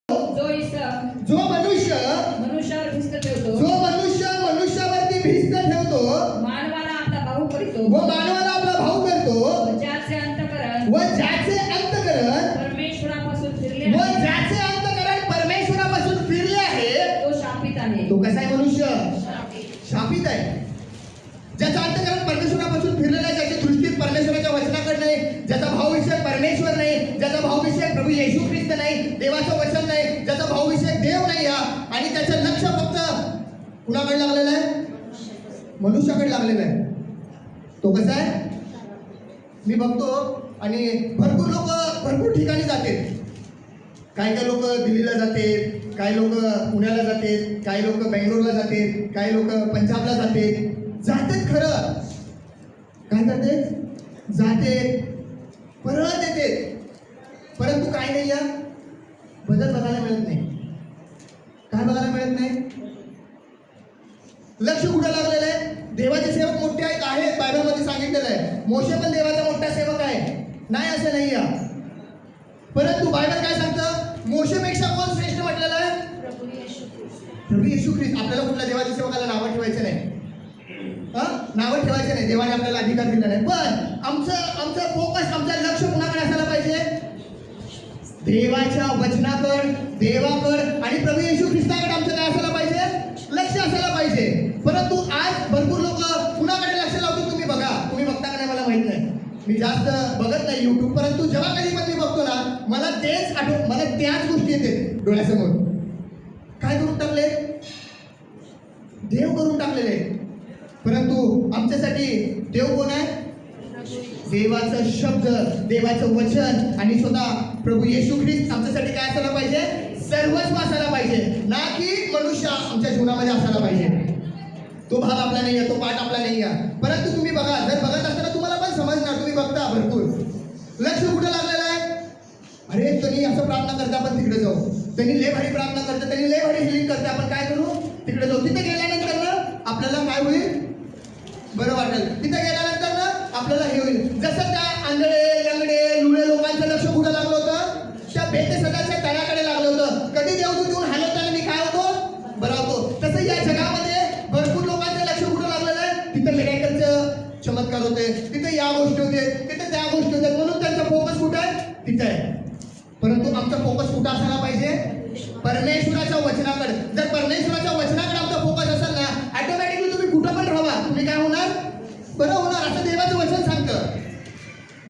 जो इसम जो मनुष्य मनुष्यावर भिस्त ठेवतो, जो मनुष्य मनुष्यावरती भिस्त ठेवतो मानवाला आपला भाऊ करीतो, व मानवाला आपला भाऊ करतो व ज्याचे अंतःकरण व ज्याचे अंतःकरण परमेश्वरापासून फिरले व आहे, ज्याचे अंतःकरण परमेश्वरापासून फिरले आहे तो शापित आहे. तो कसा आहे मनुष्य? शापित. शापित आहे. ज्याचा अंतःकरण परमेश्वरापासून फिरलेला आहे, ज्याची दृष्टी परमेश्वराच्या वचनाकडे नाही, ज्याचा भावविषय परमेश्वर नाही, ज्याचा भावविषय प्रभू येशू ख्रिस्त नाही, देवाचं वचन नाही, ज्याचा भावविषय देव नाही आणि त्याचं लक्ष फक्त कुणाकडे लागलेलं आहे? मनुष्याकडे लागलेलं आहे. तो कसा आहे? मी बघतो आणि भरपूर लोक भरपूर ठिकाणी जाते. काही काही लोक दिल्लीला जाते, काही लोक पुण्याला जाते, काही लोक बेंगलोरला जाते, काही लोक पंजाबला जाते. जातात खरं, काय करते? जाते परत येते, परंतु काय नाही या बदल बघायला मिळत नाही. काय बघायला मिळत नाही? लक्ष कुठं लागलेलं आहे? देवाचे सेवक मोठे आहेत, बायबलमध्ये सांगितलेलं आहे. मोशे पण देवाचा मोठा सेवक आहे, नाही असं नाही या. परंतु बायबल काय सांगतं? मोशेपेक्षा कोण श्रेष्ठ म्हटलेलं आहे? प्रभू येशू ख्रिस्त. आपल्याला कुठल्या देवाच्या सेवकाला नावं ठेवायचं नाही, नावं ठेवायचं नाही. देवाने आपल्याला अधिकार दिला नाही. पण आमचं फोकस, आमचं लक्ष कुणाकडे असायला पाहिजे? देवाच्या वचनाकडे, देवाकडे आणि प्रभू येशू ख्रिस्ताकडे आमचं काय असायला पाहिजे? लक्ष असायला पाहिजे. परंतु आज भरपूर लोक कुणाकडे लक्ष लावतो? तुम्ही बघा, तुम्ही बघता का नाही मला माहित नाही, मी जास्त बघत नाही युट्यूब. परंतु जेव्हा कधी पण मी बघतो ना, मला त्याच गोष्टी येते डोळ्यासमोर. काय करून टाकले? देव करून टाकलेले. परंतु आमच्यासाठी देव कोण आहे? देवाचं शब्द, देवाचं वचन आणि स्वतः प्रभू येशू ख्रिस्त आमच्यासाठी काय असायला पाहिजे? सर्वस्व असायला पाहिजे, ना की मनुष्य आमच्या जीवनामध्ये असायला पाहिजे. तो भाग आपला नाही आहे, तो पाठ आपला नाही आहे. परंतु तुम्ही बघा, जर बघत असताना तुम्हाला पण समजणार. तुम्ही बघता भरपूर लक्ष कुठं लागलेलं आहे? अरे त्यांनी असं प्रार्थना करते, आपण तिकडे जाऊ. त्यांनी लय भारी प्रार्थना करते, त्यांनी लय भारी हिलिंग करते, आपण काय करू? तिकडे जाऊ. तिथे गेल्यानंतर ना आपल्याला काय होईल? बरं वाटेल. तिथे गेल्यानंतर ना आपल्याला हे होईल. जसं त्या आंधळे, लंगडे, लुळे लोकांचं लक्ष कुठं लागलं होतं? त्या बेतेसदाच्या तळ्याकडे लागलं होतं. कधी देव देऊन हलवताना मी काय होतो? बरं होतो. तसं या जगामध्ये भरपूर लोकांचं लक्ष कुठं लागलेलं आहे? तिथे मिरेकलचं चमत्कार होते, तिथे या गोष्टी होते, तिथे त्या गोष्टी होत्या, म्हणून त्यांचा फोकस कुठं आहे? तिथे आहे. परंतु आमचा फोकस कुठं असायला पाहिजे? परमेश्वराच्या वचनाकडे. जर परमेश्वराच्या वचनाकडे आमचा फोकस असेल